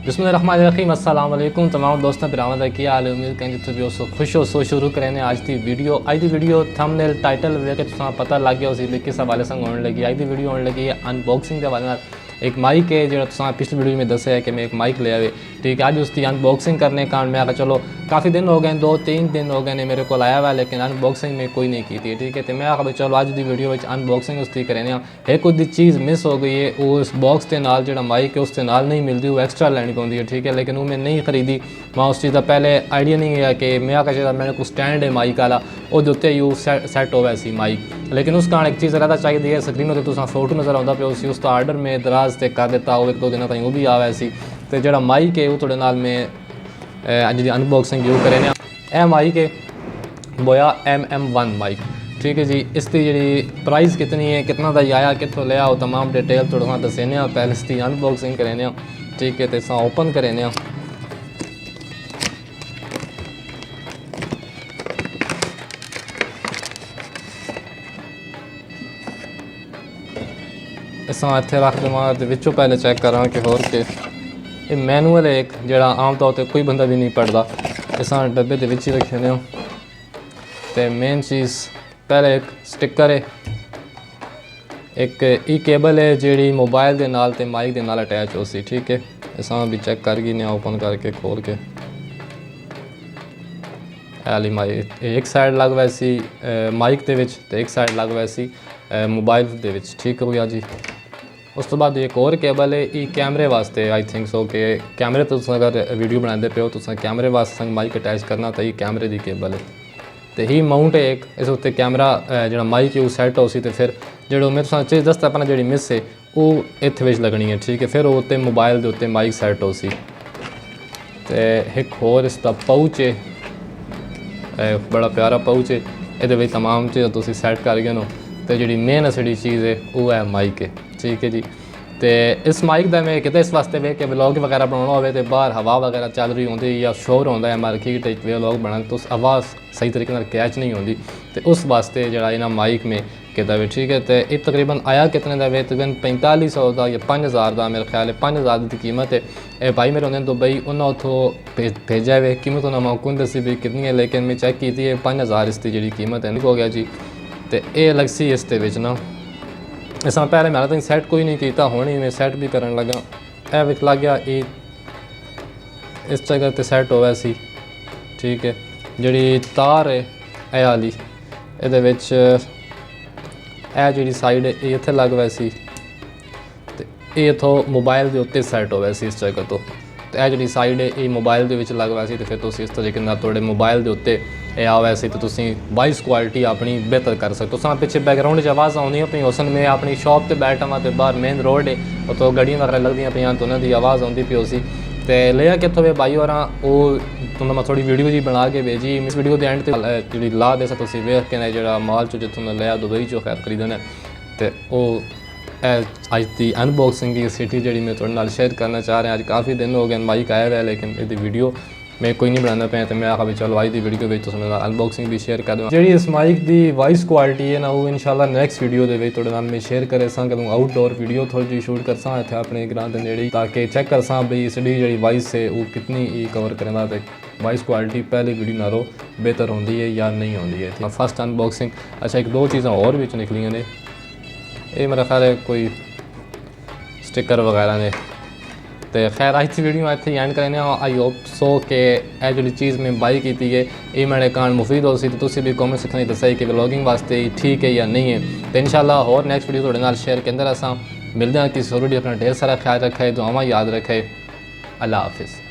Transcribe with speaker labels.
Speaker 1: बिस्मिल्लाहिर्रहमानिर्रहीम अस्सलाम वालेकुम तमाम दोस्तों बिरामद है क्या हाल है। उम्मीद करें कि भी खुश हो सो शुरू करें आज की वीडियो थंबनेल टाइटल वे तुम पता लग गया उसी किस हवाले से होने लगी। आज की वीडियो होने लगी है अनबॉक्सिंग के हवाले एक माइक है जो तुम पिछली वीडियो में दसा है कि मैं एक माइक ले आए। ठीक है, आज उसकी अनबॉक्सिंग करने का मैं आखा चलो काफ़ी दिन हो गए 2-3 दिन हो गए ने मेरे को आया हुआ लेकिन अनबॉक्सिंग में कोई नहीं की थी। ठीक है, तो मैं आखा चलो आज की वीडियो में अनबॉक्सिंग उसकी करें। एक उदी चीज़ मिस हो गई है वो उस बॉक्स के नाल जो माइक है उसके नाल नहीं मिलती, वो एक्स्ट्रा लैनी पौंदी है। ठीक है, लेकिन वो मैं नहीं खरीदी। मैं उस चीज़ का पहले आइडिया नहीं है कि मैं आखा चाहिए मैंने कुछ स्टैंड है माइक वाला वो उत्ते यू सैट हो वैसी माइक, लेकिन उसका एक चीज़ रहता चाहिए है स्क्रीन पर तुम फोटो नज़र आता पे उसका आर्डर में दराज से कर देता हो 1-2 दिन तक वो भी आ वैसी। तो जो माइक है वो थोड़े नाल मैं अज की अनबॉक्सिंग यू करें। यह माइक है बोया MM1 माइक। ठीक है जी, इसकी जी प्राइस कितनी है, कितना दा आया, कितों लिया, वो तमाम डिटेल थोड़ा दसेने पहले इसकी अनबॉक्सिंग करें। ठीक है, तो इस ओपन करें। इस इतने रख देव तो पहले चेक करा कि होर के ये मैनुअल है एक जोड़ा आम तौर पर कोई बंदा भी नहीं पढ़ता। इस डब्बे के ही रखे ने। तो मेन चीज़ पहले एक स्टिकर है, एक ई केबल है जी मोबाइल के नाल ते माइक के नाल अटैच हो सी। ठीक है, इस भी चेक कर गई ने ओपन करके खोल के हाली माइक एक साइड लग वैसी माइक के तो एक साइड लग वैसी मोबाइल के। ठीक हो गया जी। उस तो बाद एक और केबल है ये कैमरे वास्ते आई थिंक सो कि कैमरे तो अगर वीडियो बनाते पे हो तो कैमरे वास्ते माइक अटैच करना तो ये कैमरे की केबल है। तो ही माउंट है एक इस उत्ते कैमरा जो माइक है वो सैट हो सी। तो फिर जो मैं चीज़ दसता अपना जी मिस है वो इतने लगनी है। ठीक है, फिर वो उत्ते मोबाइल के उत्ते माइक सैट हो सी। तो एक होर इसका पाउच है, बड़ा प्यारा पाउच है, ये तमाम चीज़ तुम सैट कर गए हो। तो जी मेन असली चीज़ है वो है माइक है। ठीक है जी, तो इस माइक का मैं कितने इस वास्ते वे कि व्लॉग वगैरह बनाना हो तो बाहर हवा वगैरह चल रही होती या शोर होता है मार्केट व्लॉग बना तो आवाज़ सही तरीके कैच नहीं होती, तो उस वास्ते जरा इन्हें माइक में किया वे। ठीक है, तो ये तकरीबन आया कितने का वे तकरीबन 4500 का या 5000 का मेरा ख्याल है। 5000 की कीमत है। ये भाई मेरे होंगे तो बई उन्हें उतों भेजा वे कीमत उन्हें मौकून दसी भी कितनी है, लेकिन मैं चेक की थी 5000 इसकी जी कीमत है। हो गया जी, तो ये अलग सी इस ना इस पहले मैं तो सैट कोई नहीं किया हूँ मैं सैट भी करन लगा ए विच लग गया ये इस जगह तो सैट हो वैसी। ठीक है, जी तार है ए वाली ये जी साइड है ये इतने लग वैसी, तो ये इतों मोबाइल के उत्ते सैट हो वैसी इस जगह तो यह जी साइड है ये मोबाइल के लग वैसी। तो फिर तुम इस तरीके थोड़े मोबाइल के उत्ते आ वैसे तो वॉइस क्वालिटी अपनी बेहतर कर सकते हो। पिछले बैकग्राउंड आवाज़ आनी पी उस मैं अपनी शॉप पर बैठा वहाँ तो बाहर मेन रोड है तो गड्डियाँ वगैरह लगदियाँ पे तो उन्होंने आवाज़ आती पी उसी। तो लिया कितों वे भाई और वो तुम मैं थोड़ी वीडियो जी बना के भेजी। इस वीडियो के एंड जी ला दे तुम वेख के जो माल चो जितों लिया दुबई चो खैर खरीदना तो वो अज की अनबॉक्सिंग की सिटी जी मैं थोड़े शेयर करना चाह रहा। अज काफ़ी दिन हो गए माइक आया हुआ है लेकिन ये वीडियो मैं कोई नहीं बनाना पाया, तो मैं आखा भी चलो आज की वीडियो में तुम अनबॉक्सिंग भी शेयर कर दूँ। जी इस माइक की वॉइस क्वालिटी है ना वो इंशाल्लाह नैक्सट वीडियो के थोड़े नाल मैं शेयर करे करूँ। आउटडोर वीडियो थोड़ी जी शूट कर इतने अपने ग्रां के नेड़े ताकि चेक कर भाई इसकी जी वॉइस है वो कितनी कवर करें तो वॉइस क्वालिटी पहले वीडियो नालों बेहतर होती है या नहीं होती है। फर्स्ट अनबॉक्सिंग अच्छा एक 2 चीज़ा और भी निकलियाँ ने ये मेरा ख्याल है कोई स्टिकर वगैरह ने। तो खैर आज की वीडियो इतने एंड करें। आई होप सो कि यह जी चीज़ मैं बाई की है ये मेरे कान मुफीद हो सी तो तुम भी कॉमेंट सेक्शन में दसा कि व्लॉगिंग वास्ते ठीक है या नहीं है। तो इंशाल्लाह होर नैक्सट वीडियो थोड़े नाल शेयर के अंदर अस मिलते हैं किसी और वीडियो अपना ढेर सारा ख्याल रखे, दुआवां याद रखे। अल्लाह हाफिज़।